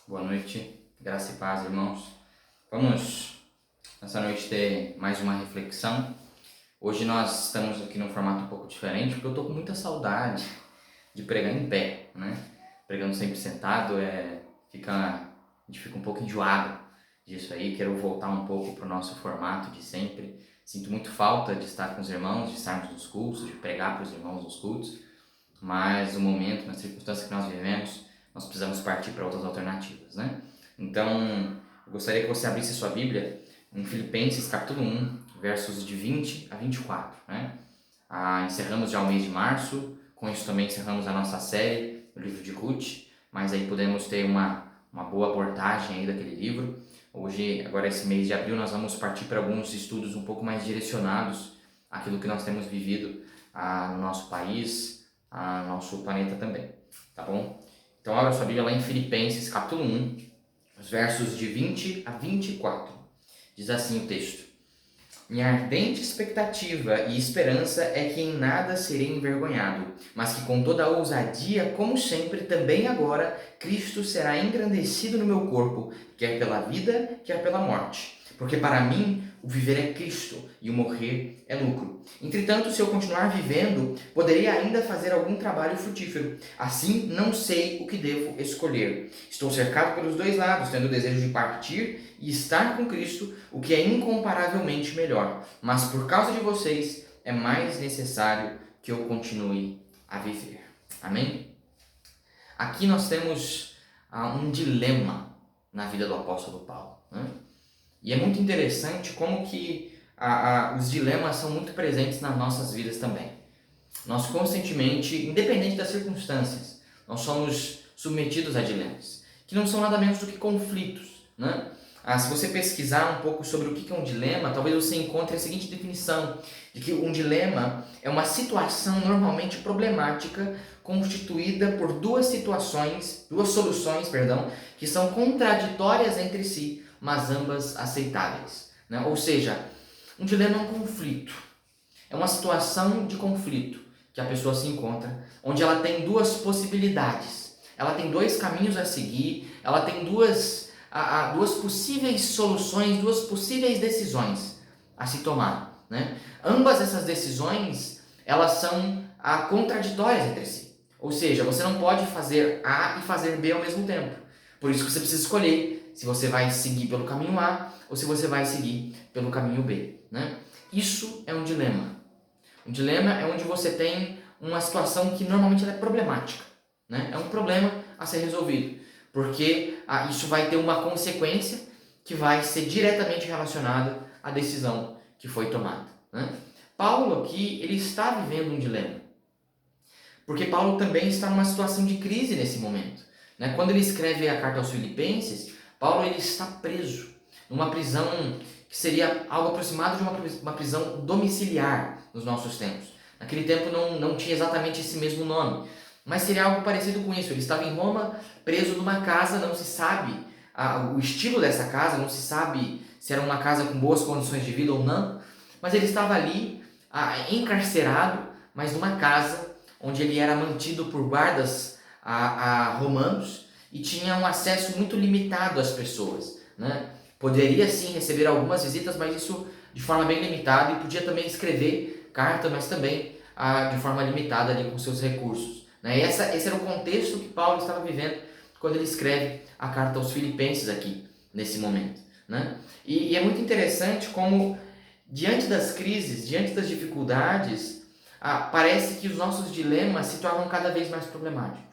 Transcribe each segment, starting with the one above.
Boa noite, graça e paz, irmãos. Vamos nessa noite ter mais uma reflexão. Hoje nós estamos aqui num formato um pouco diferente, porque eu estou com muita saudade de pregar em pé, né? Pregando sempre sentado, a gente fica um pouco enjoado disso aí. Quero voltar um pouco para o nosso formato de sempre. Sinto muito falta de estar com os irmãos, de estarmos nos cultos, de pregar para os irmãos nos cultos, mas no momento, na circunstância que nós vivemos, nós precisamos partir para outras alternativas, né? Então, eu gostaria que você abrisse a sua Bíblia em Filipenses capítulo 1, versos de 20 a 24, né? Encerramos já o mês de março, com isso também encerramos a nossa série, o livro de Ruth, mas aí podemos ter uma boa abordagem aí daquele livro. Hoje, agora esse mês de abril, nós vamos partir para alguns estudos um pouco mais direcionados àquilo que nós temos vivido no nosso país, no nosso planeta também, tá bom? Então, abra sua Bíblia lá em Filipenses, capítulo 1, os versos de 20 a 24. Diz assim o texto: Minha ardente expectativa e esperança é que em nada serei envergonhado, mas que com toda a ousadia, como sempre, também agora, Cristo será engrandecido no meu corpo, quer pela vida, quer pela morte. Porque para mim, o viver é Cristo e o morrer é lucro. Entretanto, se eu continuar vivendo, poderei ainda fazer algum trabalho frutífero. Assim, não sei o que devo escolher. Estou cercado pelos dois lados, tendo o desejo de partir e estar com Cristo, o que é incomparavelmente melhor. Mas por causa de vocês, é mais necessário que eu continue a viver. Amém? Aqui nós temos um dilema na vida do apóstolo Paulo, né? E é muito interessante como que os dilemas são muito presentes nas nossas vidas também. Nós constantemente, independente das circunstâncias, nós somos submetidos a dilemas, que não são nada menos do que conflitos, né? Se você pesquisar um pouco sobre o que é um dilema, talvez você encontre a seguinte definição, de que um dilema é uma situação normalmente problemática constituída por duas soluções, que são contraditórias entre si, mas ambas aceitáveis, né? Ou seja, um dilema é um conflito, é uma situação de conflito que a pessoa se encontra, onde ela tem duas possibilidades, ela tem dois caminhos a seguir, ela tem duas possíveis soluções, duas possíveis decisões a se tomar, né? Ambas essas decisões, elas são contraditórias entre si, ou seja, você não pode fazer A e fazer B ao mesmo tempo, por isso que você precisa escolher se você vai seguir pelo caminho A ou se você vai seguir pelo caminho B, né? Isso é um dilema. Um dilema é onde você tem uma situação que normalmente ela é problemática, né? É um problema a ser resolvido, porque isso vai ter uma consequência que vai ser diretamente relacionada à decisão que foi tomada, né? Paulo aqui, ele está vivendo um dilema, porque Paulo também está numa situação de crise nesse momento, né? Quando ele escreve a carta aos Filipenses, Paulo ele está preso numa prisão que seria algo aproximado de uma prisão domiciliar nos nossos tempos. Naquele tempo não tinha exatamente esse mesmo nome, mas seria algo parecido com isso. Ele estava em Roma, preso numa casa, não se sabe o estilo dessa casa, não se sabe se era uma casa com boas condições de vida ou não, mas ele estava ali encarcerado, mas numa casa onde ele era mantido por guardas romanos e tinha um acesso muito limitado às pessoas, né? Poderia sim receber algumas visitas, mas isso de forma bem limitada, e podia também escrever carta, mas também de forma limitada ali com seus recursos, né? E esse era o contexto que Paulo estava vivendo quando ele escreve a carta aos Filipenses aqui, nesse momento, né? E é muito interessante como, diante das crises, diante das dificuldades, parece que os nossos dilemas se tornam cada vez mais problemáticos.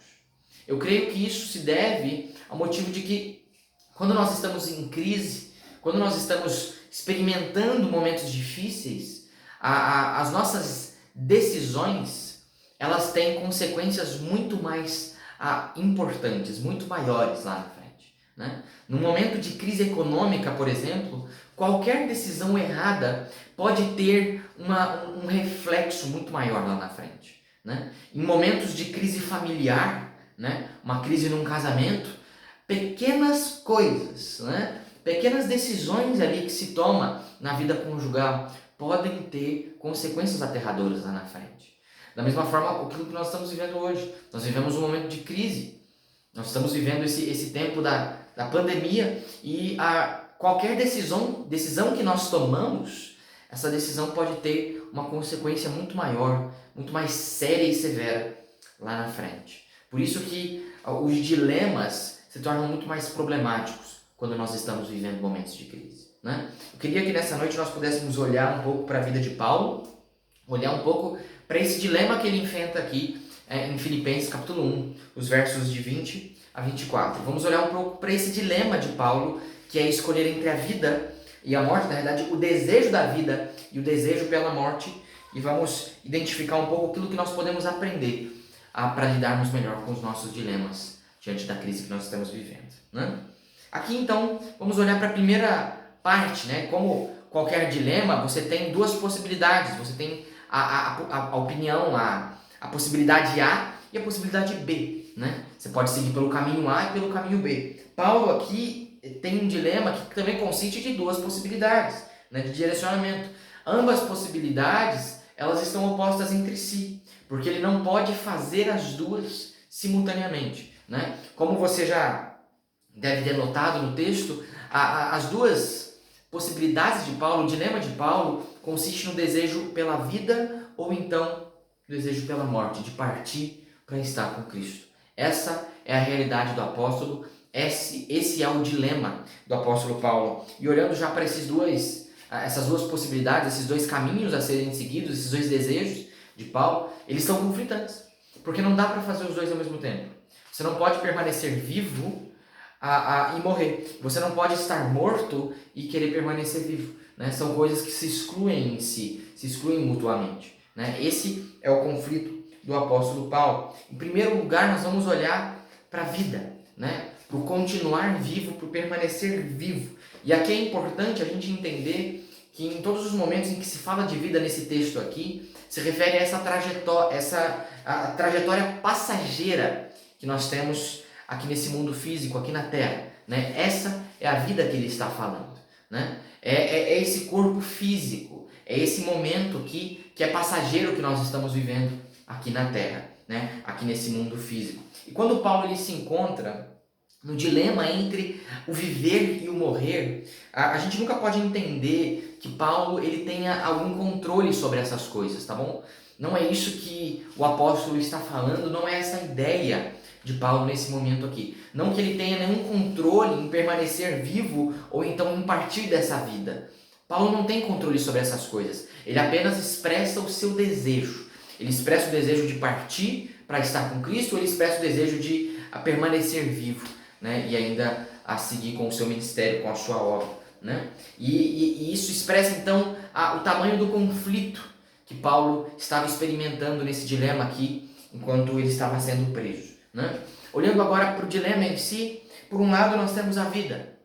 Eu creio que isso se deve ao motivo de que, quando nós estamos em crise, quando nós estamos experimentando momentos difíceis, as nossas decisões, elas têm consequências muito mais importantes, muito maiores lá na frente, né? No momento de crise econômica, por exemplo, qualquer decisão errada pode ter um reflexo muito maior lá na frente, né? Em momentos de crise familiar, né? Uma crise num casamento, pequenas coisas, né? Pequenas decisões ali que se toma na vida conjugal podem ter consequências aterradoras lá na frente. Da mesma forma, aquilo que nós estamos vivendo hoje. Nós vivemos um momento de crise. Nós estamos vivendo esse tempo da pandemia, e qualquer decisão que nós tomamos, essa decisão pode ter uma consequência muito maior, muito mais séria e severa lá na frente. Por isso que os dilemas se tornam muito mais problemáticos quando nós estamos vivendo momentos de crise, né? Eu queria que nessa noite nós pudéssemos olhar um pouco para a vida de Paulo, olhar um pouco para esse dilema que ele enfrenta aqui em Filipenses capítulo 1, os versos de 20 a 24. Vamos olhar um pouco para esse dilema de Paulo, que é escolher entre a vida e a morte, na verdade, o desejo da vida e o desejo pela morte, e vamos identificar um pouco aquilo que nós podemos aprender para lidarmos melhor com os nossos dilemas diante da crise que nós estamos vivendo, né? Aqui, então, vamos olhar para a primeira parte, né? Como qualquer dilema, você tem duas possibilidades. Você tem a opinião, a possibilidade A e a possibilidade B, né? Você pode seguir pelo caminho A e pelo caminho B. Paulo aqui tem um dilema que também consiste de duas possibilidades, né, de direcionamento. Ambas possibilidades, elas estão opostas entre si, porque ele não pode fazer as duas simultaneamente, né? Como você já deve ter notado no texto, as duas possibilidades de Paulo, o dilema de Paulo, consiste no desejo pela vida ou então no desejo pela morte, de partir para estar com Cristo. Essa é a realidade do apóstolo, esse é o dilema do apóstolo Paulo. E olhando já para essas duas possibilidades, esses dois caminhos a serem seguidos, esses dois desejos de Paulo, eles são conflitantes, porque não dá para fazer os dois ao mesmo tempo. Você não pode permanecer vivo e morrer. Você não pode estar morto e querer permanecer vivo, né? São coisas que se excluem em si, se excluem mutuamente, né? Esse é o conflito do apóstolo Paulo. Em primeiro lugar, nós vamos olhar para a vida, né? Para o continuar vivo, para o permanecer vivo. E aqui é importante a gente entender que em todos os momentos em que se fala de vida nesse texto aqui, se refere a essa trajetória passageira que nós temos aqui nesse mundo físico, aqui na Terra, né? Essa é a vida que ele está falando, né? É esse corpo físico, é esse momento que é passageiro que nós estamos vivendo aqui na Terra, né? Aqui nesse mundo físico. E quando Paulo ele se encontra no dilema entre o viver e o morrer, a gente nunca pode entender que Paulo ele tenha algum controle sobre essas coisas, tá bom? Não é isso que o apóstolo está falando, não é essa a ideia de Paulo nesse momento aqui. Não que ele tenha nenhum controle em permanecer vivo ou então em partir dessa vida. Paulo não tem controle sobre essas coisas. Ele apenas expressa o seu desejo. Ele expressa o desejo de partir para estar com Cristo, ou ele expressa o desejo de permanecer vivo, né? E ainda a seguir com o seu ministério, com a sua obra, né? E isso expressa então o tamanho do conflito que Paulo estava experimentando nesse dilema aqui, enquanto ele estava sendo preso, né? Olhando agora para o dilema em si, por um lado nós temos a vida,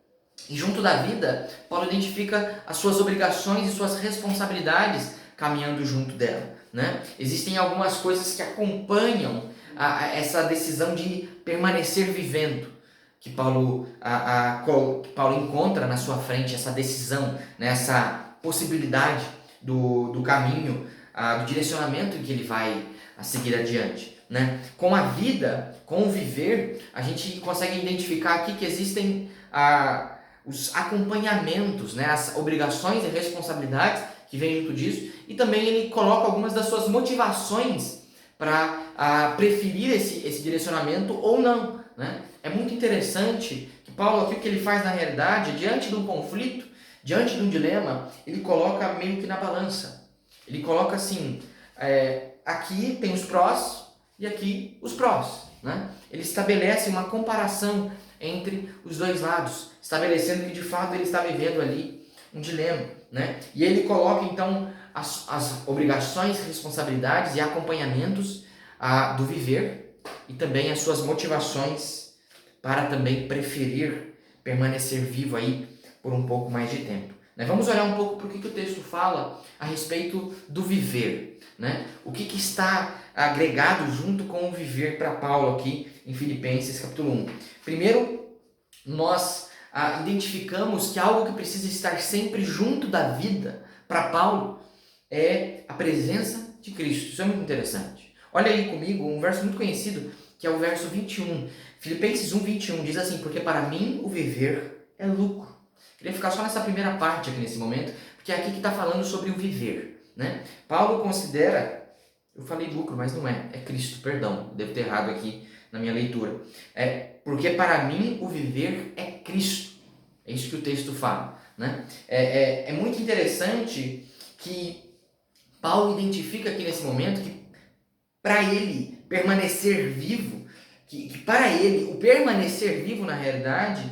e junto da vida, Paulo identifica as suas obrigações e suas responsabilidades caminhando junto dela, né? Existem algumas coisas que acompanham essa decisão de permanecer vivendo, que Paulo encontra na sua frente, essa decisão, né? Essa possibilidade do caminho, do direcionamento em que ele vai seguir adiante, né? Com a vida, com o viver, a gente consegue identificar aqui que existem os acompanhamentos, né? As obrigações e responsabilidades que vêm junto disso, e também ele coloca algumas das suas motivações para preferir esse direcionamento ou não, né? É muito interessante que Paulo, aqui o que ele faz na realidade, diante de um conflito, diante de um dilema, ele coloca meio que na balança. Ele coloca assim, aqui tem os prós e aqui os prós, né? Ele estabelece uma comparação entre os dois lados, estabelecendo que de fato ele está vivendo ali um dilema, né? E ele coloca então as obrigações, responsabilidades e acompanhamentos do viver e também as suas motivações para também preferir permanecer vivo aí por um pouco mais de tempo, né? Vamos olhar um pouco para o que o texto fala a respeito do viver, né? O que está agregado junto com o viver para Paulo aqui em Filipenses capítulo 1. Primeiro, nós identificamos que algo que precisa estar sempre junto da vida para Paulo é a presença de Cristo. Isso é muito interessante. Olha aí comigo um verso muito conhecido, que é o verso 21. Filipenses 1, 21 diz assim: porque para mim o viver é lucro. Queria ficar só nessa primeira parte aqui nesse momento, porque é aqui que está falando sobre o viver, né? Paulo considera, eu falei lucro, mas não é Cristo, perdão, devo ter errado aqui na minha leitura. Porque para mim o viver é Cristo. É isso que o texto fala, né? É muito interessante que Paulo identifica aqui nesse momento que para ele permanecer vivo, que para ele o permanecer vivo na realidade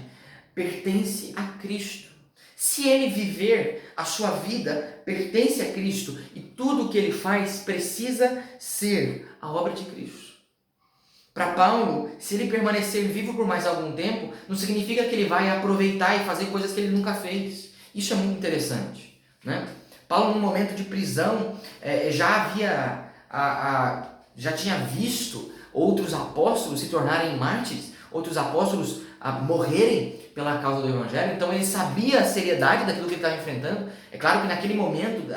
pertence a Cristo. Se ele viver, a sua vida pertence a Cristo e tudo o que ele faz precisa ser a obra de Cristo. Para Paulo, se ele permanecer vivo por mais algum tempo, não significa que ele vai aproveitar e fazer coisas que ele nunca fez. Isso é muito interessante, né? Paulo, num momento de prisão, já tinha visto outros apóstolos se tornarem mártires, outros apóstolos morrerem pela causa do Evangelho, então ele sabia a seriedade daquilo que ele estava enfrentando. É claro que naquele momento,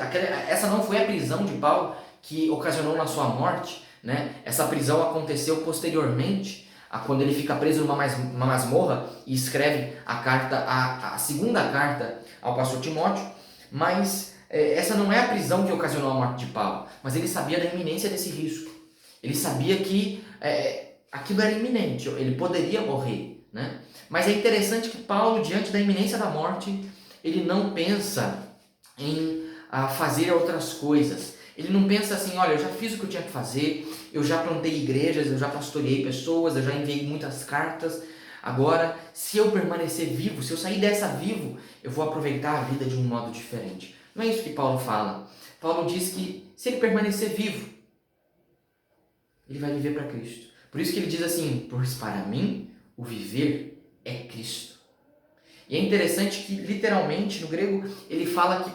essa não foi a prisão de Paulo que ocasionou na sua morte, né? Essa prisão aconteceu posteriormente, quando ele fica preso numa masmorra e escreve a segunda carta ao pastor Timóteo, mas essa não é a prisão que ocasionou a morte de Paulo, mas ele sabia da iminência desse risco. Ele sabia que aquilo era iminente, ele poderia morrer, né? Mas é interessante que Paulo, diante da iminência da morte, ele não pensa em fazer outras coisas. Ele não pensa assim: olha, eu já fiz o que eu tinha que fazer, eu já plantei igrejas, eu já pastoreei pessoas, eu já enviei muitas cartas. Agora, se eu permanecer vivo, se eu sair dessa vivo, eu vou aproveitar a vida de um modo diferente. Não é isso que Paulo fala. Paulo diz que se ele permanecer vivo, ele vai viver para Cristo. Por isso que ele diz assim: pois para mim o viver é Cristo. E é interessante que literalmente no grego ele fala que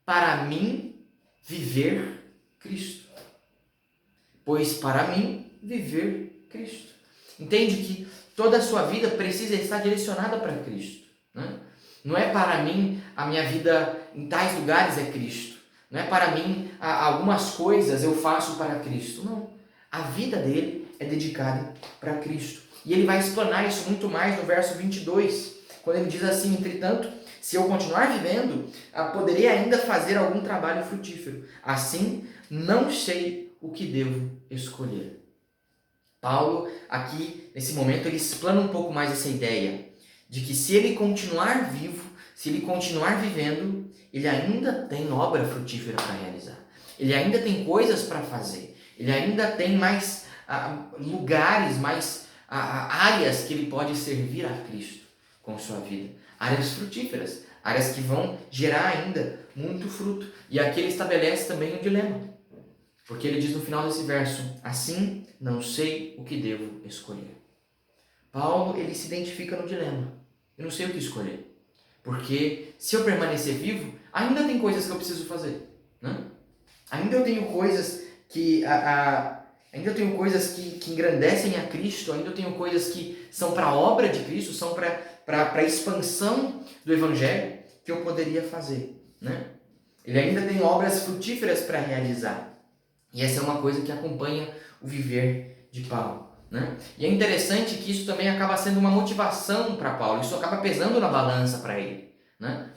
para mim viver Cristo. Pois para mim viver Cristo. Entende que toda a sua vida precisa estar direcionada para Cristo, né? Não é para mim a minha vida em tais lugares é Cristo. Não é para mim algumas coisas eu faço para Cristo. Não. A vida dele é dedicada para Cristo. E ele vai explanar isso muito mais no verso 22, quando ele diz assim: entretanto, se eu continuar vivendo, poderei ainda fazer algum trabalho frutífero. Assim, não sei o que devo escolher. Paulo, aqui, nesse momento, ele explana um pouco mais essa ideia de que se ele continuar vivo, se ele continuar vivendo, ele ainda tem obra frutífera para realizar. Ele ainda tem coisas para fazer. Ele ainda tem mais lugares, mais áreas que ele pode servir a Cristo com sua vida. Áreas frutíferas, áreas que vão gerar ainda muito fruto. E aqui ele estabelece também um dilema. Porque ele diz no final desse verso: assim, não sei o que devo escolher. Paulo, ele se identifica no dilema. Eu não sei o que escolher. Porque se eu permanecer vivo, ainda tem coisas que eu preciso fazer, né? Ainda eu tenho coisas que engrandecem a Cristo, ainda eu tenho coisas que são para a obra de Cristo, são para a expansão do Evangelho que eu poderia fazer, né? Ele ainda tem obras frutíferas para realizar. E essa é uma coisa que acompanha o viver de Paulo, né? E é interessante que isso também acaba sendo uma motivação para Paulo, isso acaba pesando na balança para ele, né?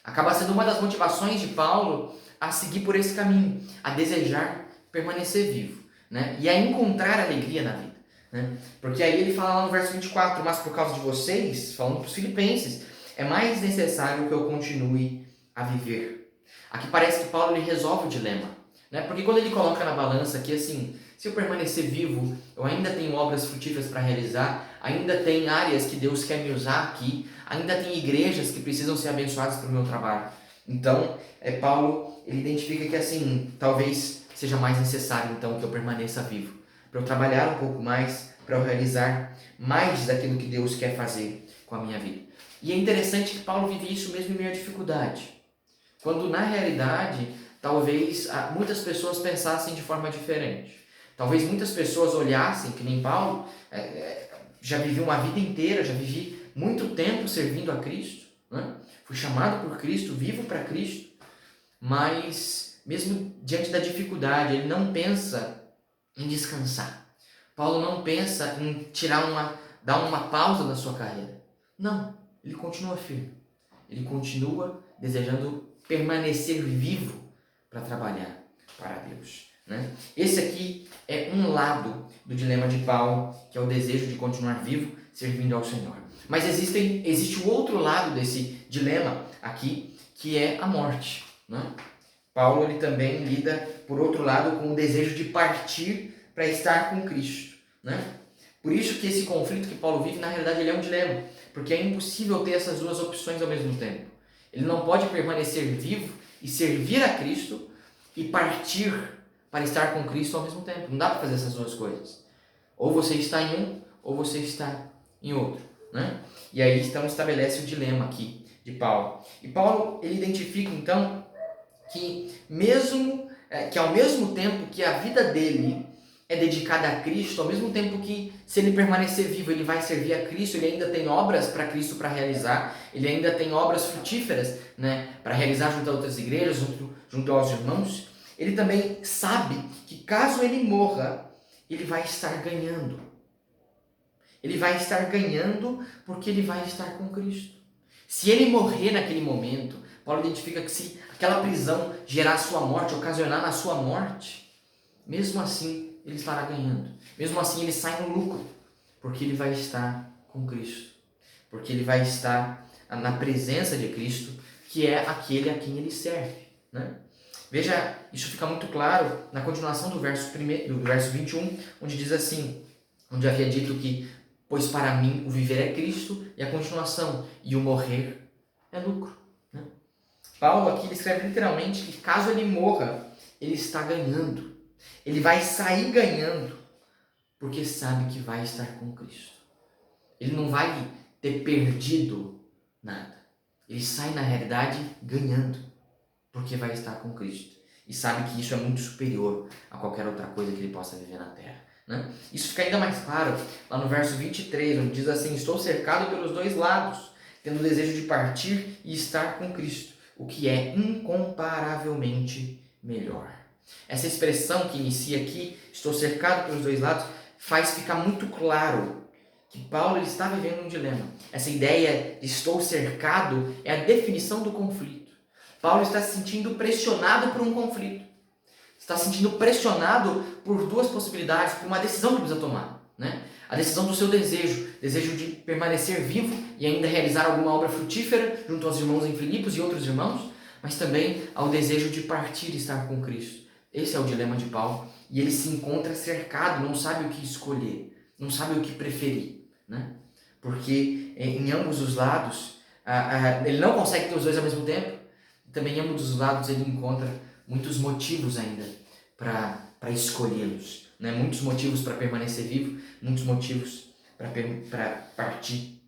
Acaba sendo uma das motivações de Paulo a seguir por esse caminho, a desejar permanecer vivo, né? E a encontrar alegria na vida, né? Porque aí ele fala lá no verso 24: mas por causa de vocês, falando para os filipenses, é mais necessário que eu continue a viver. Aqui parece que Paulo ele resolve o dilema, né? Porque quando ele coloca na balança que assim, se eu permanecer vivo, eu ainda tenho obras frutíferas para realizar, ainda tem áreas que Deus quer me usar aqui, ainda tem igrejas que precisam ser abençoadas pelo meu trabalho. Então, Paulo, ele identifica que assim, talvez seja mais necessário então que eu permaneça vivo, para eu trabalhar um pouco mais, para eu realizar mais daquilo que Deus quer fazer com a minha vida. E é interessante que Paulo vive isso mesmo em meio à dificuldade, quando na realidade talvez muitas pessoas pensassem de forma diferente. Talvez muitas pessoas olhassem, que nem Paulo, já vivi uma vida inteira, já vivi muito tempo servindo a Cristo, né? Fui chamado por Cristo, vivo para Cristo, mas mesmo diante da dificuldade, ele não pensa em descansar. Paulo não pensa em dar uma pausa na sua carreira. Não, ele continua firme. Ele continua desejando permanecer vivo para trabalhar para Deus, né? Esse aqui é um lado do dilema de Paulo, que é o desejo de continuar vivo, servindo ao Senhor. Mas existe o outro lado desse dilema aqui, que é a morte, né? Paulo ele também lida, por outro lado, com o desejo de partir para estar com Cristo, né? Por isso que esse conflito que Paulo vive, na realidade, ele é um dilema, porque é impossível ter essas duas opções ao mesmo tempo. Ele não pode permanecer vivo e servir a Cristo e partir para estar com Cristo ao mesmo tempo. Não dá para fazer essas duas coisas. Ou você está em um, ou você está em outro, né? E aí então estabelece o dilema aqui de Paulo. E Paulo ele identifica então que que ao mesmo tempo que a vida dele é dedicada a Cristo, ao mesmo tempo que se ele permanecer vivo ele vai servir a Cristo, ele ainda tem obras para Cristo para realizar, ele ainda tem obras frutíferas, né, para realizar junto a outras igrejas, junto aos irmãos. Ele também sabe que caso ele morra, ele vai estar ganhando. Ele vai estar ganhando porque ele vai estar com Cristo. Se ele morrer naquele momento, Paulo identifica que se aquela prisão gerar sua morte, ocasionar na sua morte, mesmo assim ele estará ganhando. Mesmo assim ele sai no lucro, porque ele vai estar com Cristo. Porque ele vai estar na presença de Cristo, que é aquele a quem ele serve, né? Veja, isso fica muito claro na continuação do verso 21, onde diz assim, onde havia dito que, pois para mim o viver é Cristo, e a continuação, e o morrer é lucro, né? Paulo aqui ele escreve literalmente que caso ele morra, ele está ganhando. Ele vai sair ganhando, porque sabe que vai estar com Cristo. Ele não vai ter perdido nada. Ele sai na realidade ganhando, porque vai estar com Cristo. E sabe que isso é muito superior a qualquer outra coisa que ele possa viver na terra, né? Isso fica ainda mais claro lá no verso 23, onde diz assim: estou cercado pelos dois lados, tendo o desejo de partir e estar com Cristo, o que é incomparavelmente melhor. Essa expressão que inicia aqui, estou cercado pelos dois lados, faz ficar muito claro que Paulo ele está vivendo um dilema. Essa ideia de estou cercado é a definição do conflito. Paulo está se sentindo pressionado por um conflito. Está se sentindo pressionado por duas possibilidades, por uma decisão que precisa tomar, né? A decisão do seu desejo de permanecer vivo e ainda realizar alguma obra frutífera junto aos irmãos em Filipos e outros irmãos, mas também ao desejo de partir e estar com Cristo. Esse é o dilema de Paulo, e ele se encontra cercado, não sabe o que escolher, não sabe o que preferir, né? Porque em ambos os lados, ele não consegue ter os dois ao mesmo tempo, e também em ambos os lados ele encontra muitos motivos ainda para escolhê-los, né? Muitos motivos para permanecer vivo, muitos motivos para partir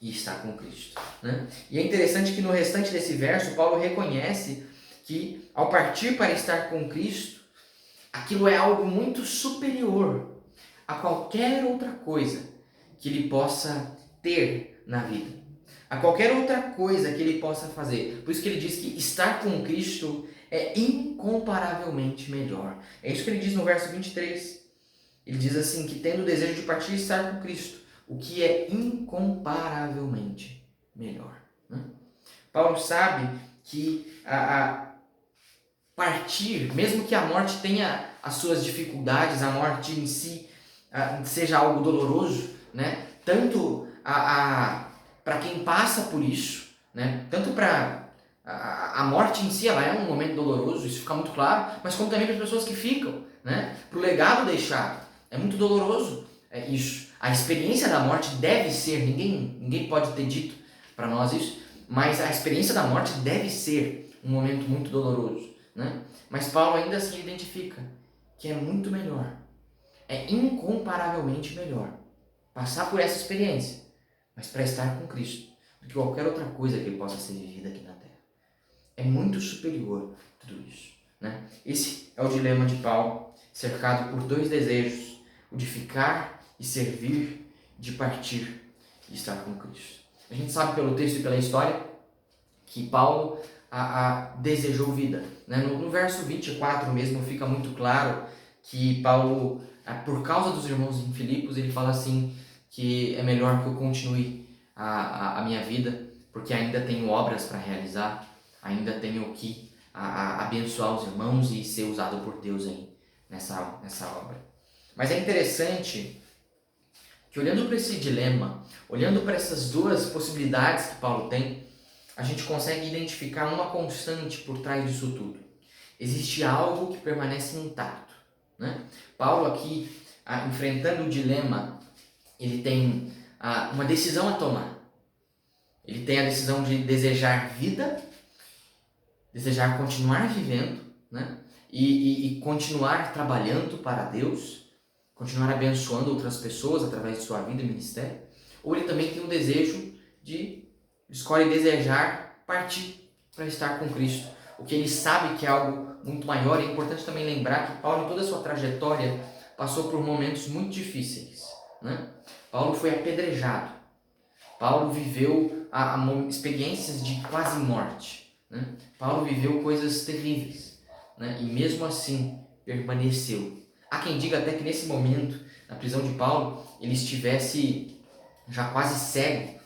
e estar com Cristo, né? E é interessante que no restante desse verso, Paulo reconhece que ao partir para estar com Cristo, aquilo é algo muito superior a qualquer outra coisa que ele possa ter na vida, a qualquer outra coisa que ele possa fazer. Por isso que ele diz que estar com Cristo é incomparavelmente melhor. É isso que ele diz no verso 23. Ele diz assim, que tendo o desejo de partir e estar com Cristo, o que é incomparavelmente melhor, né? Paulo sabe que partir, mesmo que a morte tenha as suas dificuldades, a morte em si seja algo doloroso, né? Tanto para quem passa por isso, né? Tanto para a morte em si, ela é um momento doloroso, isso fica muito claro, mas como também para as pessoas que ficam, né? Para o legado deixado, é muito doloroso isso. A experiência da morte deve ser, ninguém pode ter dito para nós isso, mas a experiência da morte deve ser um momento muito doloroso, né? Mas Paulo ainda assim identifica que é muito melhor, é incomparavelmente melhor passar por essa experiência, mas para estar com Cristo, do que qualquer outra coisa que ele possa ser vivida aqui na Terra. É muito superior tudo isso, né? Esse é o dilema de Paulo, cercado por dois desejos, o de ficar e servir, de partir e estar com Cristo. A gente sabe pelo texto e pela história que Paulo desejou vida, né? No verso 24 mesmo fica muito claro que Paulo por causa dos irmãos em Filipos, ele fala assim que é melhor que eu continue a minha vida, porque ainda tenho obras para realizar, ainda tenho que abençoar os irmãos e ser usado por Deus aí nessa obra. Mas é interessante que, olhando para esse dilema, olhando para essas duas possibilidades que Paulo tem, a gente consegue identificar uma constante por trás disso tudo. Existe algo que permanece intacto, né? Paulo aqui, enfrentando o dilema, ele tem uma decisão a tomar. Ele tem a decisão de desejar vida, desejar continuar vivendo, né? E continuar trabalhando para Deus, continuar abençoando outras pessoas através de sua vida e ministério. Ou ele também tem o desejo escolhe desejar partir para estar com Cristo. O que ele sabe que é algo muito maior. E é importante também lembrar que Paulo, em toda a sua trajetória, passou por momentos muito difíceis, né? Paulo foi apedrejado. Paulo viveu experiências de quase morte, né? Paulo viveu coisas terríveis, né? E mesmo assim permaneceu. Há quem diga até que nesse momento, na prisão de Paulo, ele estivesse já quase cego,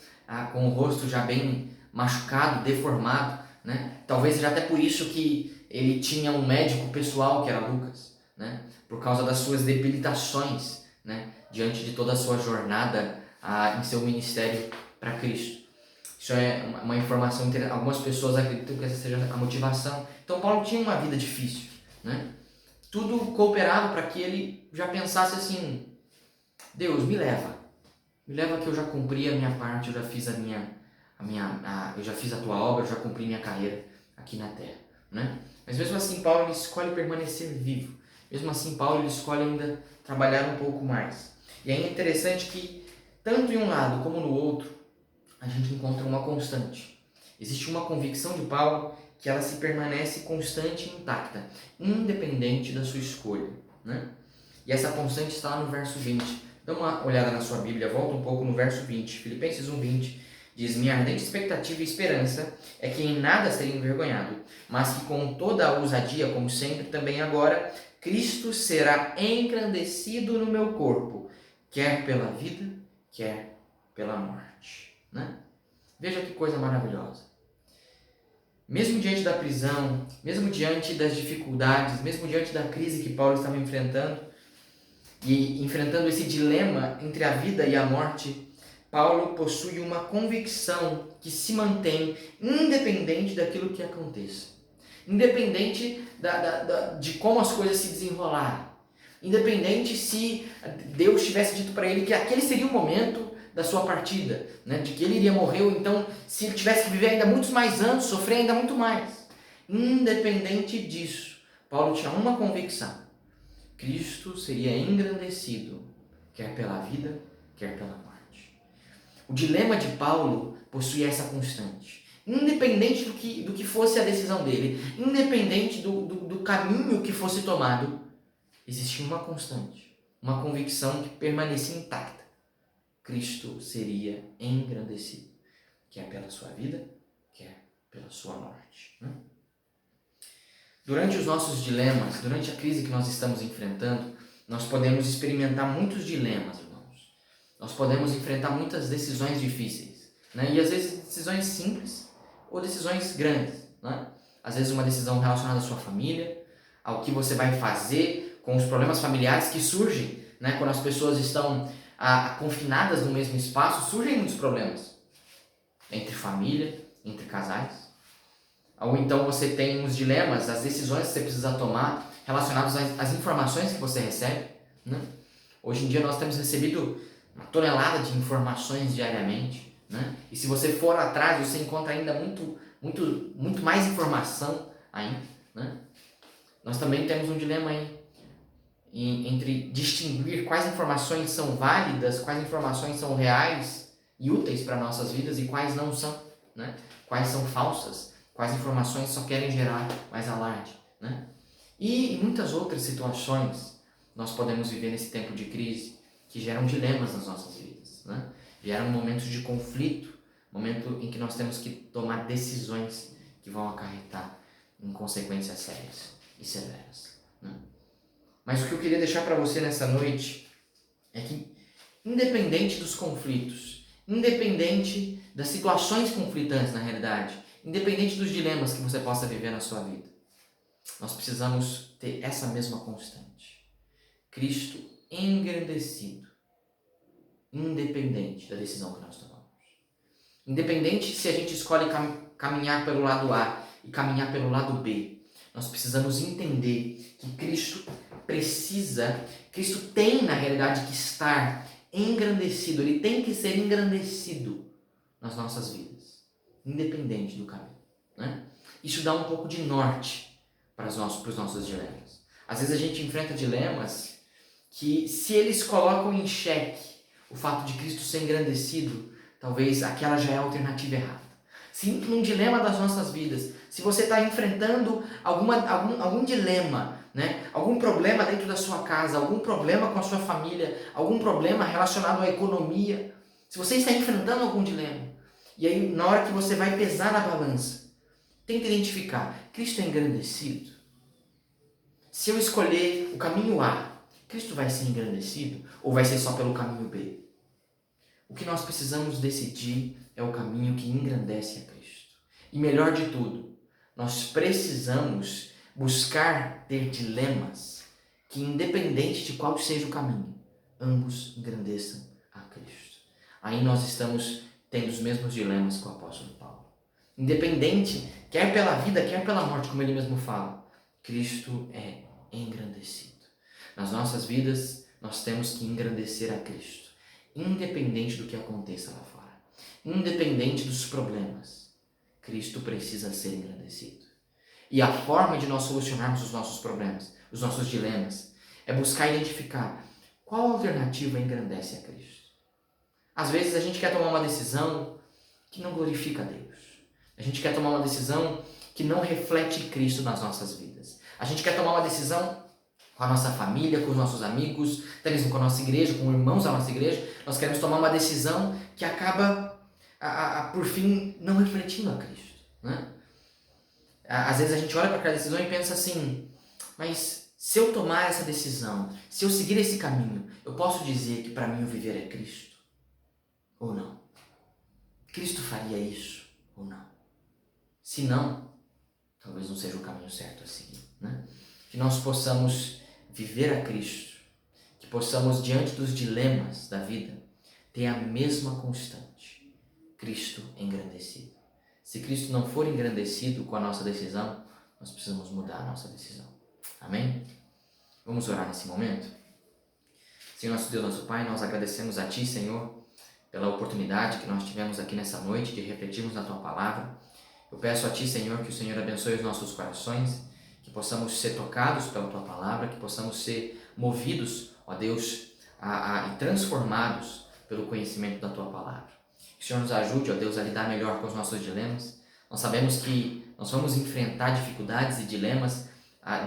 com o rosto já bem machucado, deformado, né? Talvez seja até por isso que ele tinha um médico pessoal que era Lucas, né? Por causa das suas debilitações, né? Diante de toda a sua jornada em seu ministério para Cristo. Isso é uma informação interessante. Algumas pessoas acreditam que essa seja a motivação. Então Paulo tinha uma vida difícil, né? Tudo cooperava para que ele já pensasse assim: Deus, me leva que eu já cumpri a minha parte, eu já fiz eu já fiz a tua obra, eu já cumpri minha carreira aqui na terra, né? Mas mesmo assim Paulo ele escolhe permanecer vivo. Mesmo assim Paulo ele escolhe ainda trabalhar um pouco mais. E é interessante que tanto em um lado como no outro a gente encontra uma constante. Existe uma convicção de Paulo que ela se permanece constante e intacta, independente da sua escolha, né? E essa constante está lá no verso 20. Dá uma olhada na sua Bíblia, volta um pouco no verso 20. Filipenses 1:20 diz: minha ardente expectativa e esperança é que em nada serei envergonhado, mas que com toda a ousadia, como sempre, também agora, Cristo será engrandecido no meu corpo, quer pela vida, quer pela morte, né? Veja que coisa maravilhosa. Mesmo diante da prisão, mesmo diante das dificuldades, mesmo diante da crise que Paulo estava enfrentando, e enfrentando esse dilema entre a vida e a morte, Paulo possui uma convicção que se mantém independente daquilo que aconteça. Independente de como as coisas se desenrolarem. Independente se Deus tivesse dito para ele que aquele seria o momento da sua partida, né? De que ele iria morrer, ou então se ele tivesse que viver ainda muitos mais anos, sofrer ainda muito mais. Independente disso, Paulo tinha uma convicção: Cristo seria engrandecido, quer pela vida, quer pela morte. O dilema de Paulo possuía essa constante. Independente do que fosse a decisão dele, independente do caminho que fosse tomado, existia uma constante, uma convicção que permanecia intacta. Cristo seria engrandecido, quer pela sua vida, quer pela sua morte, né? Durante os nossos dilemas, durante a crise que nós estamos enfrentando, nós podemos experimentar muitos dilemas, irmãos. Nós podemos enfrentar muitas decisões difíceis, né? E às vezes decisões simples ou decisões grandes, né? Às vezes uma decisão relacionada à sua família, ao que você vai fazer com os problemas familiares que surgem, né? Quando as pessoas estão confinadas no mesmo espaço, surgem muitos problemas entre família, entre casais. Ou então você tem os dilemas, as decisões que você precisa tomar relacionadas às informações que você recebe, né? Hoje em dia nós temos recebido uma tonelada de informações diariamente, né? E se você for atrás, você encontra ainda muito mais informação ainda, né? Nós também temos um dilema aí entre distinguir quais informações são válidas, quais informações são reais e úteis para nossas vidas e quais não são, né? Quais são falsas, quais informações só querem gerar mais alarde, né? E em muitas outras situações nós podemos viver nesse tempo de crise que geram dilemas nas nossas vidas, né? Geram momentos de conflito, momento em que nós temos que tomar decisões que vão acarretar em consequências sérias e severas, né? Mas o que eu queria deixar para você nessa noite é que, independente dos conflitos, independente das situações conflitantes na realidade, independente dos dilemas que você possa viver na sua vida, nós precisamos ter essa mesma constante. Cristo engrandecido, independente da decisão que nós tomamos. Independente se a gente escolhe caminhar pelo lado A e caminhar pelo lado B, nós precisamos entender que Cristo tem na realidade que estar engrandecido, ele tem que ser engrandecido nas nossas vidas, independente do caminho, né? Isso dá um pouco de norte para os nossos dilemas. Às vezes a gente enfrenta dilemas que, se eles colocam em xeque o fato de Cristo ser engrandecido, talvez aquela já é a alternativa errada. Se num dilema das nossas vidas, se você está enfrentando algum dilema, né? Algum problema dentro da sua casa, algum problema com a sua família, algum problema relacionado à economia, se você está enfrentando algum dilema, e aí na hora que você vai pesar na balança, tenta identificar: Cristo é engrandecido? Se eu escolher o caminho A, Cristo vai ser engrandecido ou vai ser só pelo caminho B? O que nós precisamos decidir é o caminho que engrandece a Cristo. E melhor de tudo, nós precisamos buscar ter dilemas que, independente de qual seja o caminho, ambos engrandeçam a Cristo. Aí nós estamos tendo os mesmos dilemas que o apóstolo Paulo. Independente, quer pela vida, quer pela morte, como ele mesmo fala, Cristo é engrandecido. Nas nossas vidas, nós temos que engrandecer a Cristo, independente do que aconteça lá fora, independente dos problemas. Cristo precisa ser engrandecido. E a forma de nós solucionarmos os nossos problemas, os nossos dilemas, é buscar identificar qual alternativa engrandece a Cristo. Às vezes a gente quer tomar uma decisão que não glorifica a Deus. A gente quer tomar uma decisão que não reflete Cristo nas nossas vidas. A gente quer tomar uma decisão com a nossa família, com os nossos amigos, até mesmo com a nossa igreja, com irmãos da nossa igreja. Nós queremos tomar uma decisão que acaba, por fim, não refletindo a Cristo, né? Às vezes a gente olha para aquela decisão e pensa assim: mas se eu tomar essa decisão, se eu seguir esse caminho, eu posso dizer que para mim o viver é Cristo? Ou não? Cristo faria isso ou não? Se não, talvez não seja o caminho certo a seguir, né? Que nós possamos viver a Cristo, que possamos, diante dos dilemas da vida, ter a mesma constante: Cristo engrandecido. Se Cristo não for engrandecido com a nossa decisão, nós precisamos mudar a nossa decisão. Amém? Vamos orar nesse momento? Senhor, nosso Deus, nosso Pai, nós agradecemos a Ti, Senhor, pela oportunidade que nós tivemos aqui nessa noite de refletirmos na Tua Palavra. Eu peço a Ti, Senhor, que o Senhor abençoe os nossos corações, que possamos ser tocados pela Tua Palavra, que possamos ser movidos, ó Deus, e transformados pelo conhecimento da Tua Palavra. Que o Senhor nos ajude, ó Deus, a lidar melhor com os nossos dilemas. Nós sabemos que nós vamos enfrentar dificuldades e dilemas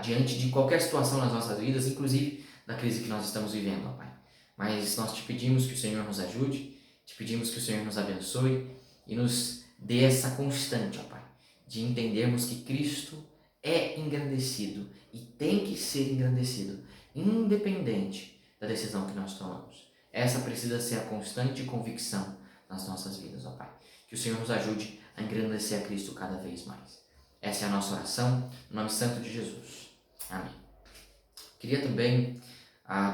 diante de qualquer situação nas nossas vidas, inclusive da crise que nós estamos vivendo, ó Pai. Mas nós te pedimos que o Senhor nos ajude, te pedimos que o Senhor nos abençoe e nos dê essa constante, ó Pai, de entendermos que Cristo é engrandecido e tem que ser engrandecido, independente da decisão que nós tomamos. Essa precisa ser a constante convicção nas nossas vidas, ó Pai. Que o Senhor nos ajude a engrandecer a Cristo cada vez mais. Essa é a nossa oração, no nome santo de Jesus. Amém. Queria também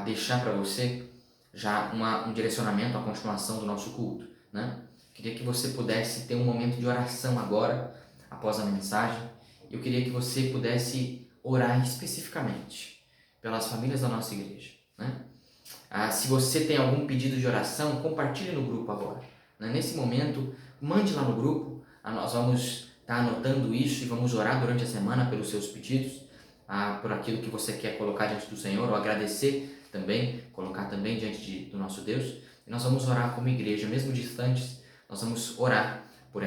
deixar para você já um direcionamento à continuação do nosso culto, né? Queria que você pudesse ter um momento de oração agora, após a mensagem. Eu queria que você pudesse orar especificamente pelas famílias da nossa igreja, né? Se você tem algum pedido de oração, compartilhe no grupo agora, né? Nesse momento, mande lá no grupo. Nós vamos estar anotando isso e vamos orar durante a semana pelos seus pedidos, por aquilo que você quer colocar diante do Senhor, ou agradecer também, colocar também diante do nosso Deus. E nós vamos orar como igreja, mesmo distantes, nós vamos orar por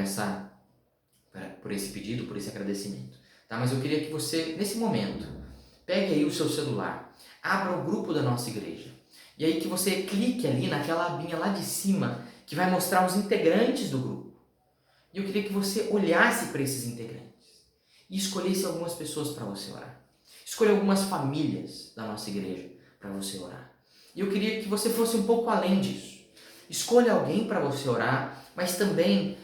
esse pedido, por esse agradecimento. Tá? Mas eu queria que você, nesse momento, pegue aí o seu celular, abra o grupo da nossa igreja, e aí que você clique ali naquela abinha lá de cima, que vai mostrar os integrantes do grupo. E eu queria que você olhasse para esses integrantes e escolhesse algumas pessoas para você orar. Escolha algumas famílias da nossa igreja para você orar. E eu queria que você fosse um pouco além disso. Escolha alguém para você orar, mas também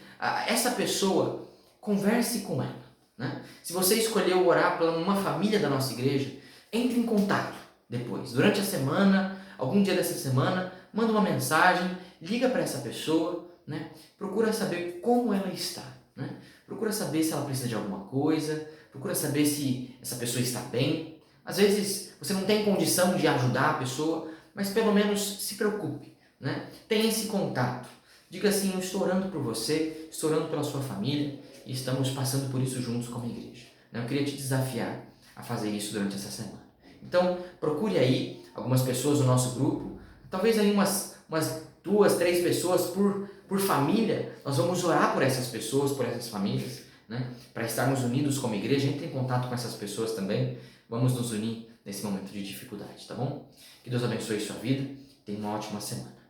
essa pessoa, converse com ela. Né? Se você escolheu orar por uma família da nossa igreja, entre em contato depois. Durante a semana, algum dia dessa semana, manda uma mensagem, liga para essa pessoa, né? Procura saber como ela está. Né? Procura saber se ela precisa de alguma coisa, procura saber se essa pessoa está bem. Às vezes você não tem condição de ajudar a pessoa, mas pelo menos se preocupe. Né? Tenha esse contato. Diga assim, eu estou orando por você, estou orando pela sua família e estamos passando por isso juntos como igreja. Eu queria te desafiar a fazer isso durante essa semana. Então, procure aí algumas pessoas do nosso grupo, talvez aí umas 2, 3 pessoas por família. Nós vamos orar por essas pessoas, por essas famílias, né? Para estarmos unidos como igreja. Entre em contato com essas pessoas também. Vamos nos unir nesse momento de dificuldade, tá bom? Que Deus abençoe sua vida. Tenha uma ótima semana.